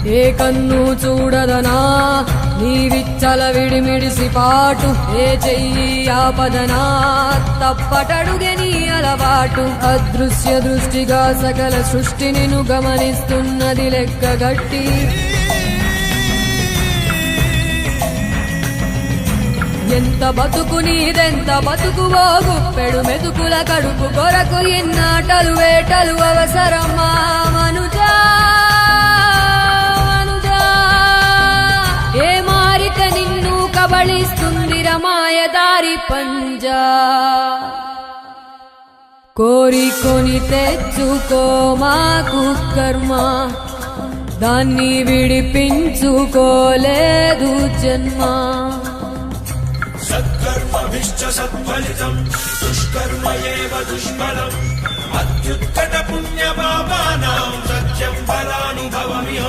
ఏ కన్ను చూడదనా నీ విచ్చల విడిమిడిసి పాటు, ఏ చెయ్యి ఆపదనా తప్పటడుగే నీ అలవాటు. అదృశ్య దృష్టిగా సకల సృష్టిని ను గమనిస్తున్నది లెక్కగట్టి, ఎంత బతుకు నీదెంత బతుకువో గుప్పెడు మెతుకుల కడుపు కొరకు ఎన్నాటలు వేటలు అవసరమా మనుజా మనుజా. ఏ మారిక నిన్ను కబళిస్తుంది రమాయదారి పంజా. కోరికొని తెచ్చుకో మాకు కర్మ, దాన్ని విడిపించుకోలేదు జన్మ. సత్కర్మభిశ్చ సత్ఫలితం దుష్కర్మ ఏవ దుష్ఫలం. అత్యుత్కట పుణ్య పాపానాం సత్యం ఫలానుభవమిహ.